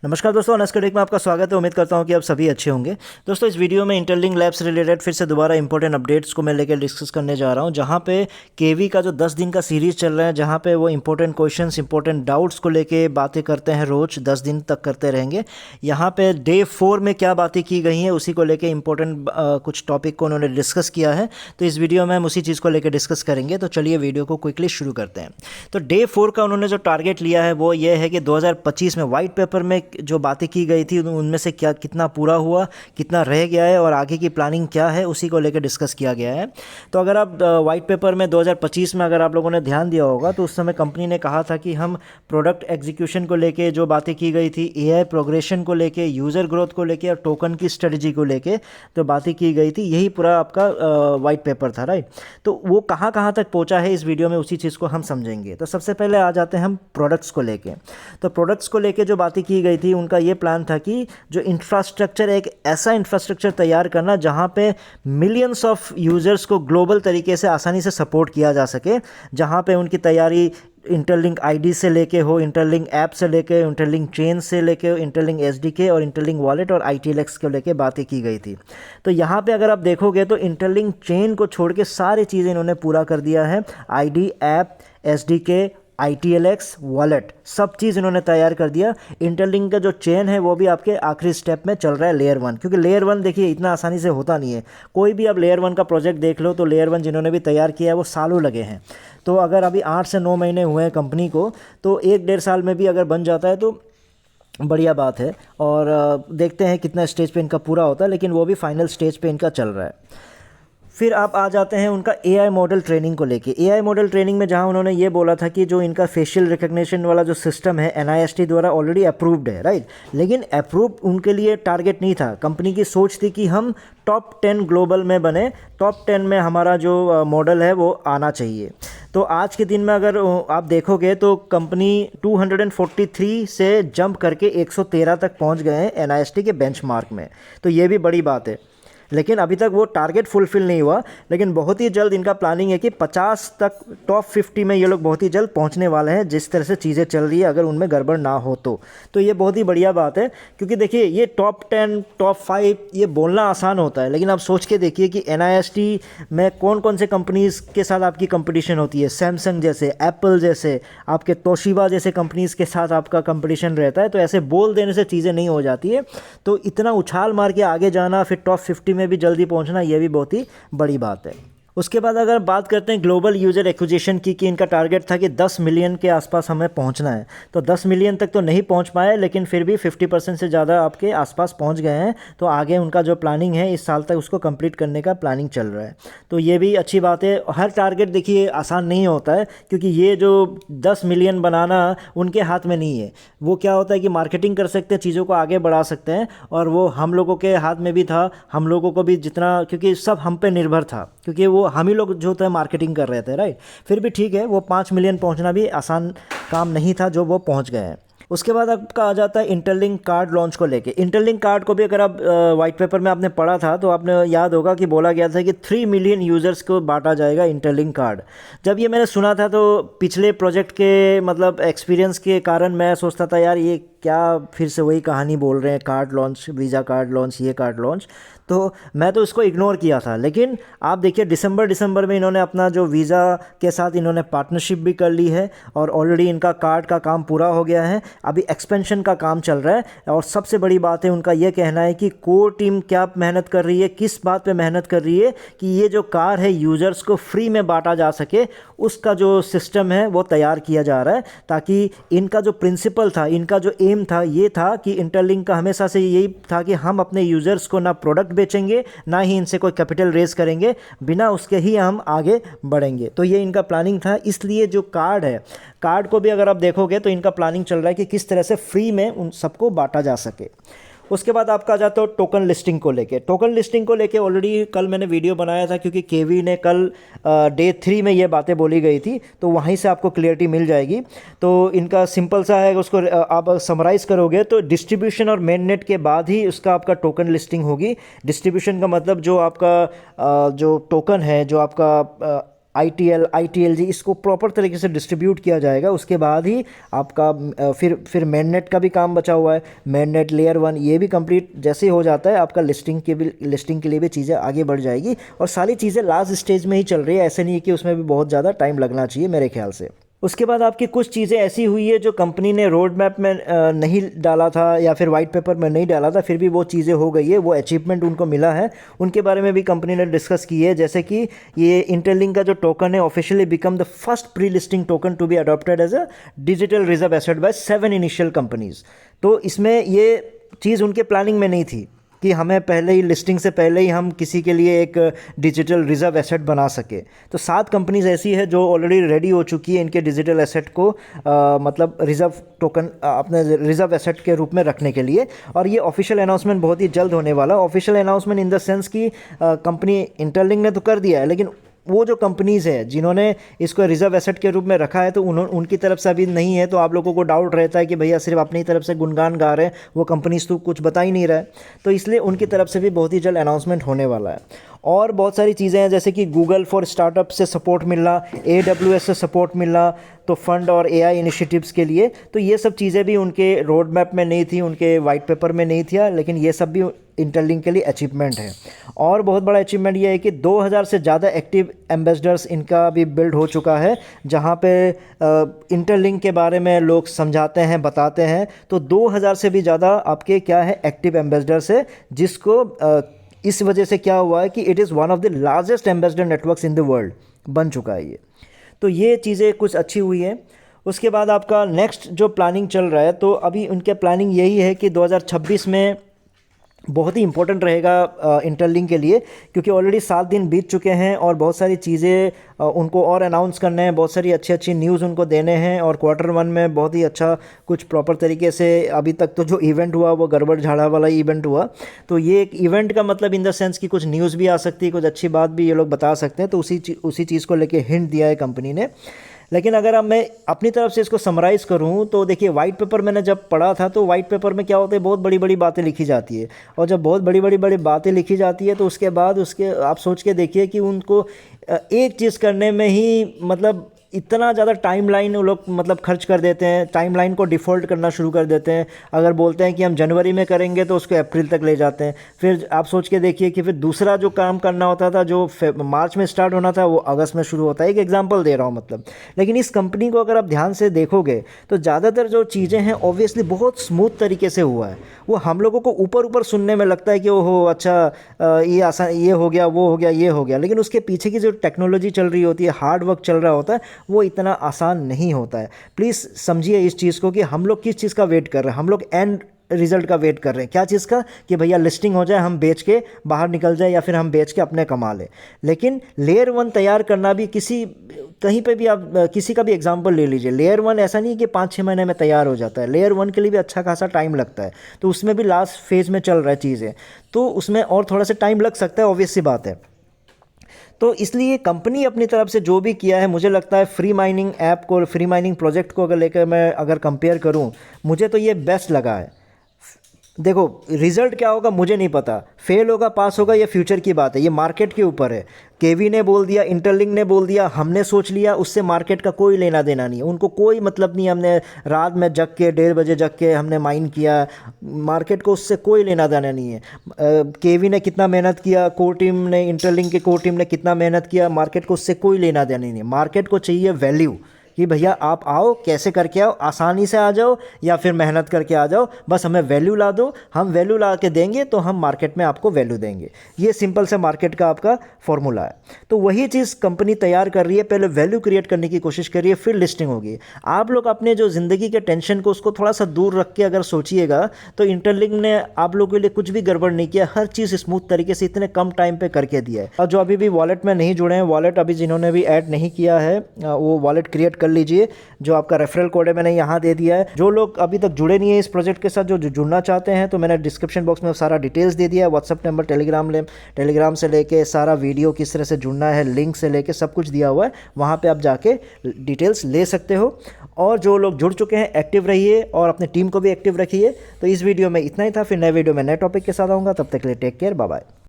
नमस्कार दोस्तों, अनस्कटेक में आपका स्वागत है। उम्मीद करता हूं कि आप सभी अच्छे होंगे। दोस्तों, इस वीडियो में इंटरलिंक लैब्स रिलेटेड फिर से दोबारा इंपॉर्टेंट अपडेट्स को मैं लेकर डिस्कस करने जा रहा हूं, जहां पे केवी का जो 10 दिन का सीरीज़ चल रहा है, जहां पे वो इंपॉर्टेंट क्वेश्चंस, इंपॉर्टेंट डाउट्स को लेके बातें करते हैं। रोज़ 10 दिन तक करते रहेंगे। यहाँ पे डे 4 में क्या बातें की गई हैं उसी को लेकर इंपॉर्टेंट कुछ टॉपिक को उन्होंने डिस्कस किया है। तो इस वीडियो में हम उसी चीज़ को लेकर डिस्कस करेंगे। तो चलिए वीडियो को क्विकली शुरू करते हैं। तो डे 4 का उन्होंने जो टारगेट लिया है वो ये है कि 2025 में वाइट पेपर में जो बातें की गई थी उनमें से क्या कितना पूरा हुआ, कितना रह गया है और आगे की प्लानिंग क्या है, उसी को लेकर डिस्कस किया गया है। तो अगर आप वाइट पेपर में 2025 में अगर आप लोगों ने ध्यान दिया होगा तो उस समय कंपनी ने कहा था कि हम प्रोडक्ट एग्जीक्यूशन को लेके जो बातें की गई थी, एआई प्रोग्रेशन को लेके, यूज़र ग्रोथ को लेके और टोकन की स्ट्रेटजी को लेके तो बातें की गई थी, यही पूरा आपका वाइट पेपर था, राइट। तो वो कहाँ कहाँ तक पहुँचा है इस वीडियो में उसी चीज़ को हम समझेंगे। तो सबसे पहले आ जाते हैं हम प्रोडक्ट्स को लेके। तो प्रोडक्ट्स को लेके जो बातें की गई थी उनका ये प्लान था कि जो इंफ्रास्ट्रक्चर, एक ऐसा इंफ्रास्ट्रक्चर तैयार करना जहाँ पे मिलियंस ऑफ यूज़र्स को ग्लोबल तरीके से आसानी से सपोर्ट किया जा सके, जहाँ पे उनकी तैयारी इंटरलिंक आईडी से लेके हो, इंटरलिंक ऐप से लेके, इंटरलिंक चेन से लेके, इंटरलिंक एसडीके और इंटरलिंक वॉलेट और आईटीएलएक्स को लेके बातें की गई थी। तो यहाँ पे अगर आप देखोगे तो इंटरलिंक चेन को छोड़ के सारी चीज़ें इन्होंने पूरा कर दिया है। आईडी, ऐप, एसडीके, आईटीएलएक्स, वॉलेट, सब चीज़ इन्होंने तैयार कर दिया। इंटरलिंक का जो चेन है वो भी आपके आखिरी स्टेप में चल रहा है, लेयर 1, क्योंकि लेयर 1 देखिए इतना आसानी से होता नहीं है। कोई भी आप लेयर 1 का प्रोजेक्ट देख लो तो लेयर 1 जिन्होंने भी तैयार किया है वो सालों लगे हैं। तो अगर अभी 8 से 9 महीने हुए हैं कंपनी को, तो 1-1.5 साल में भी अगर बन जाता है तो बढ़िया बात है। और देखते हैं कितना स्टेज पे इनका पूरा होता है, लेकिन वो भी फाइनल स्टेज पे इनका चल रहा है। फिर आप आ जाते हैं उनका एआई मॉडल ट्रेनिंग को लेके। एआई मॉडल ट्रेनिंग में जहां उन्होंने ये बोला था कि जो इनका फेशियल रिकग्निशन वाला जो सिस्टम है एनआईएसटी द्वारा ऑलरेडी अप्रूव्ड है, राइट। लेकिन अप्रूव उनके लिए टारगेट नहीं था। कंपनी की सोच थी कि हम टॉप 10 ग्लोबल में बने, टॉप 10 में हमारा जो मॉडल है वो आना चाहिए। तो आज के दिन में अगर आप देखोगे तो कंपनी 243 से जंप करके 113 तक पहुंच गए हैं एनआईएसटी के बेंचमार्क में। तो ये भी बड़ी बात है। लेकिन अभी तक वो टारगेट फुलफिल नहीं हुआ, लेकिन बहुत ही जल्द इनका प्लानिंग है कि 50 तक, टॉप 50 में ये लोग बहुत ही जल्द पहुंचने वाले हैं, जिस तरह से चीज़ें चल रही है, अगर उनमें गड़बड़ ना हो तो ये बहुत ही बढ़िया बात है। क्योंकि देखिए ये टॉप 10, टॉप 5 ये बोलना आसान होता है, लेकिन आप सोच के देखिए कि एनआईएसटी में कौन कौन से कंपनीज़ के साथ आपकी कंपटीशन होती है। सैमसंग जैसे, एप्पल जैसे, आपके तोशिबा जैसे कंपनीज़ के साथ आपका कंपटीशन रहता है। तो ऐसे बोल देने से चीज़ें नहीं हो जाती है। तो इतना उछाल मार के आगे जाना, फिर टॉप 50 में भी जल्दी पहुंचना, यह भी बहुत ही बड़ी बात है। उसके बाद अगर बात करते हैं ग्लोबल यूज़र एक्विजिशन की, कि इनका टारगेट था कि 10 मिलियन के आसपास हमें पहुंचना है। तो 10 मिलियन तक तो नहीं पहुंच पाए, लेकिन फिर भी 50% से ज़्यादा आपके आसपास पहुंच गए हैं। तो आगे उनका जो प्लानिंग है इस साल तक उसको कंप्लीट करने का प्लानिंग चल रहा है। तो ये भी अच्छी बात है। हर टारगेट देखिए आसान नहीं होता है, क्योंकि ये जो 10 मिलियन बनाना उनके हाथ में नहीं है। वो क्या होता है कि मार्केटिंग कर सकते हैं, चीज़ों को आगे बढ़ा सकते हैं, और वो हम लोगों के हाथ में भी था। हम लोगों को भी जितना, क्योंकि सब हम पे निर्भर था, क्योंकि वो हम ही लोग जो थे मार्केटिंग कर रहे थे, राइट। फिर भी ठीक है, वो 5 मिलियन पहुंचना भी आसान काम नहीं था जो वो पहुंच गए हैं। उसके बाद आपका आ जाता है इंटरलिंक कार्ड लॉन्च को लेके। इंटरलिंक कार्ड को भी अगर आप वाइट पेपर में आपने पढ़ा था तो आपने याद होगा कि बोला गया था कि 3 मिलियन यूज़र्स को बांटा जाएगा इंटरलिंक कार्ड। जब ये मैंने सुना था तो पिछले प्रोजेक्ट के मतलब एक्सपीरियंस के कारण मैं सोचता था यार ये क्या फिर से वही कहानी बोल रहे हैं, card launch, visa card launch, ये कार्ड लॉन्च। तो मैं तो इसको इग्नोर किया था। लेकिन आप देखिए दिसंबर में इन्होंने अपना जो वीज़ा के साथ इन्होंने पार्टनरशिप भी कर ली है, और ऑलरेडी इनका कार्ड का काम पूरा हो गया है। अभी एक्सपेंशन का काम चल रहा है। और सबसे बड़ी बात है उनका ये कहना है कि कोर टीम क्या मेहनत कर रही है, किस बात पे मेहनत कर रही है कि ये जो कार है यूज़र्स को फ्री में बांटा जा सके, उसका जो सिस्टम है वो तैयार किया जा रहा है। ताकि इनका जो प्रिंसिपल था, इनका जो एम था, ये था कि इंटरलिंक का हमेशा से यही था कि हम अपने यूज़र्स को ना प्रोडक्ट बेचेंगे, ना ही इनसे कोई कैपिटल रेज करेंगे, बिना उसके ही हम आगे बढ़ेंगे। तो ये इनका प्लानिंग था। इसलिए जो कार्ड है, कार्ड को भी अगर आप देखोगे तो इनका प्लानिंग चल रहा है कि किस तरह से फ्री में उन सबको बांटा जा सके। उसके बाद आपका आ जाता है टोकन लिस्टिंग को लेके। टोकन लिस्टिंग को लेके ऑलरेडी कल मैंने वीडियो बनाया था, क्योंकि केवी ने कल डे 3 में ये बातें बोली गई थी, तो वहीं से आपको क्लियरिटी मिल जाएगी। तो इनका सिंपल सा है, उसको आप समराइज़ करोगे तो डिस्ट्रीब्यूशन और मेन नेट के बाद ही उसका आपका टोकन लिस्टिंग होगी। डिस्ट्रीब्यूशन का मतलब जो आपका जो टोकन है, जो आपका ITLG इसको प्रॉपर तरीके से डिस्ट्रीब्यूट किया जाएगा। उसके बाद ही आपका फिर मेननेट का भी काम बचा हुआ है। मेननेट लेयर 1 ये भी कंप्लीट जैसे ही हो जाता है आपका लिस्टिंग के लिए भी चीज़ें आगे बढ़ जाएगी। और सारी चीज़ें लास्ट स्टेज में ही चल रही है, ऐसे नहीं है कि उसमें भी बहुत ज़्यादा टाइम लगना चाहिए मेरे ख्याल से। उसके बाद आपकी कुछ चीज़ें ऐसी हुई है जो कंपनी ने रोड मैप में नहीं डाला था या फिर वाइट पेपर में नहीं डाला था, फिर भी वो चीज़ें हो गई है, वो अचीवमेंट उनको मिला है, उनके बारे में भी कंपनी ने डिस्कस की है। जैसे कि ये इंटरलिंक का जो टोकन है officially become the first pre listing token to be adopted as a digital reserve asset by 7 initial companies. तो इसमें ये चीज़ उनके प्लानिंग में नहीं थी कि हमें पहले ही लिस्टिंग से पहले ही हम किसी के लिए एक डिजिटल रिजर्व एसेट बना सके। तो 7 कंपनीज ऐसी है जो ऑलरेडी रेडी हो चुकी है इनके डिजिटल एसेट को मतलब रिजर्व टोकन अपने रिजर्व एसेट के रूप में रखने के लिए। और ये ऑफिशियल अनाउंसमेंट बहुत ही जल्द होने वाला। Official announcement in the sense कि कंपनी इंटरलिंक ने तो कर दिया है, लेकिन वो जो कंपनीज़ है जिन्होंने इसको रिजर्व एसेट के रूप में रखा है तो उनकी तरफ से अभी नहीं है। तो आप लोगों को डाउट रहता है कि भैया सिर्फ अपनी तरफ से गुणगान गा रहे हैं, वो कंपनीज़ तो कुछ बता ही नहीं रहा है। तो इसलिए उनकी तरफ से भी बहुत ही जल्द अनाउंसमेंट होने वाला है। और बहुत सारी चीज़ें हैं जैसे कि गूगल फॉर स्टार्टअप से सपोर्ट मिलना, AWS से सपोर्ट मिलना, तो फंड और AI इनिशिएटिव्स के लिए। तो ये सब चीज़ें भी उनके रोड मैप में नहीं थी, उनके वाइट पेपर में नहीं थी, लेकिन ये सब भी इंटरलिंक के लिए अचीवमेंट है। और बहुत बड़ा अचीवमेंट ये है कि 2000 से ज़्यादा एक्टिव एम्बेसडर्स इनका भी बिल्ड हो चुका है, जहाँ पे इंटरलिंक के बारे में लोग समझाते हैं, बताते हैं। तो 2000 से भी ज़्यादा आपके क्या है एक्टिव एम्बेसडर्स है, जिसको इस वजह से क्या हुआ है कि it is one of the largest ambassador networks in the world बन चुका है ये। तो ये चीज़ें कुछ अच्छी हुई हैं। उसके बाद आपका नेक्स्ट जो प्लानिंग चल रहा है, तो अभी उनके प्लानिंग यही है कि 2026 में बहुत ही इंपॉर्टेंट रहेगा इंटरलिंक के लिए, क्योंकि ऑलरेडी 7 दिन बीत चुके हैं और बहुत सारी चीज़ें उनको और अनाउंस करने हैं, बहुत सारी अच्छी अच्छी न्यूज़ उनको देने हैं। और Q1 में बहुत ही अच्छा कुछ प्रॉपर तरीके से, अभी तक तो जो इवेंट हुआ वो गड़बड़ झाड़ा वाला इवेंट हुआ। तो ये एक इवेंट का मतलब इन द सेंस कि कुछ न्यूज़ भी आ सकती है, कुछ अच्छी बात भी ये लोग बता सकते हैं। तो उसी चीज़ को लेके हिंट दिया है कंपनी ने। लेकिन अगर अब मैं अपनी तरफ से इसको समराइज़ करूं तो देखिए, वाइट पेपर मैंने जब पढ़ा था तो वाइट पेपर में क्या होता है, बहुत बड़ी बड़ी बातें लिखी जाती है। और जब बहुत बड़ी बातें लिखी जाती है तो उसके बाद उसके आप सोच के देखिए कि उनको एक चीज़ करने में ही मतलब इतना ज़्यादा टाइमलाइन वो लोग मतलब खर्च कर देते हैं, टाइमलाइन को डिफ़ॉल्ट करना शुरू कर देते हैं। अगर बोलते हैं कि हम जनवरी में करेंगे तो उसको अप्रैल तक ले जाते हैं। फिर आप सोच के देखिए कि फिर दूसरा जो काम करना होता था, जो मार्च में स्टार्ट होना था, वो अगस्त में शुरू होता है। एक एग्जांपल दे रहा हूँ मतलब। लेकिन इस कंपनी को अगर आप ध्यान से देखोगे तो ज़्यादातर जो चीज़ें हैं ऑब्वियसली बहुत स्मूथ तरीके से हुआ है। वो हम लोगों को ऊपर ऊपर सुनने में लगता है कि ओहो अच्छा ये आसान, ये हो गया, वो हो गया, ये हो गया, लेकिन उसके पीछे की जो टेक्नोलॉजी चल रही होती है, हार्ड वर्क चल रहा होता है, वो इतना आसान नहीं होता है। प्लीज़ समझिए इस चीज़ को कि हम लोग किस चीज़ का वेट कर रहे हैं। हम लोग एंड रिजल्ट का वेट कर रहे हैं। क्या चीज़ का? कि भैया लिस्टिंग हो जाए, हम बेच के बाहर निकल जाए, या फिर हम बेच के अपने कमा लें। लेकिन लेयर 1 तैयार करना भी कहीं पे भी आप किसी का भी एग्जांपल ले लीजिए, लेयर 1 ऐसा नहीं कि 5-6 महीने में तैयार हो जाता है। लेयर 1 के लिए भी अच्छा खासा टाइम लगता है। तो उसमें भी लास्ट फेज़ में चल रहा है चीज़ें, तो उसमें और थोड़ा सा टाइम लग सकता है, ऑब्वियस सी बात है। तो इसलिए कंपनी अपनी तरफ से जो भी किया है, मुझे लगता है फ्री माइनिंग ऐप को, फ्री माइनिंग प्रोजेक्ट को अगर लेकर मैं अगर कंपेयर करूं, मुझे तो ये बेस्ट लगा है। देखो रिज़ल्ट क्या होगा मुझे नहीं पता, फेल होगा पास होगा ये फ्यूचर की बात है, ये मार्केट के ऊपर है। केवी ने बोल दिया, इंटरलिंक ने बोल दिया, हमने सोच लिया, उससे मार्केट का कोई लेना देना नहीं है, उनको कोई मतलब नहीं। हमने रात में जग के 1:30 बजे जग के हमने माइन किया, मार्केट को उससे कोई लेना देना नहीं है। केवी ने कितना मेहनत किया, कोर टीम ने, इंटरलिंक की कोर टीम ने कितना मेहनत किया, मार्केट को उससे कोई लेना देना नहीं है। मार्केट को चाहिए वैल्यू, कि भैया आप आओ, कैसे करके आओ, आसानी से आ जाओ या फिर मेहनत करके आ जाओ, बस हमें वैल्यू ला दो, हम वैल्यू ला के देंगे तो हम मार्केट में आपको वैल्यू देंगे। ये सिंपल से मार्केट का आपका फॉर्मूला है। तो वही चीज़ कंपनी तैयार कर रही है, पहले वैल्यू क्रिएट करने की कोशिश कर रही है, फिर लिस्टिंग होगी। आप लोग अपने जो ज़िंदगी के टेंशन को उसको थोड़ा सा दूर रख के अगर सोचिएगा तो इंटरलिंक ने आप लोगों के लिए कुछ भी गड़बड़ नहीं किया, हर चीज़ स्मूथ तरीके से इतने कम टाइम पर करके दिया है। और जो अभी भी वॉलेट में नहीं जुड़े हैं, वॉलेट अभी जिन्होंने भी ऐड नहीं किया है वो वॉलेट क्रिएट कर लीजिए। जो आपका रेफरल कोड है मैंने यहाँ दे दिया है। जो लोग अभी तक जुड़े नहीं है इस प्रोजेक्ट के साथ, जो जुड़ना चाहते हैं, तो मैंने डिस्क्रिप्शन बॉक्स में सारा डिटेल्स दे दिया है। व्हाट्सअप नंबर, टेलीग्राम से लेके सारा वीडियो किस तरह से जुड़ना है, लिंक से लेके सब कुछ दिया हुआ है, वहाँ पे आप जाके डिटेल्स ले सकते हो। और जो लोग जुड़ चुके हैं एक्टिव रहिए और अपने टीम को भी एक्टिव रखिए। तो इस वीडियो में इतना ही था, फिर नए वीडियो में नए टॉपिक के साथ आऊँगा, तब तक के लिए टेक केयर, बाय बाय।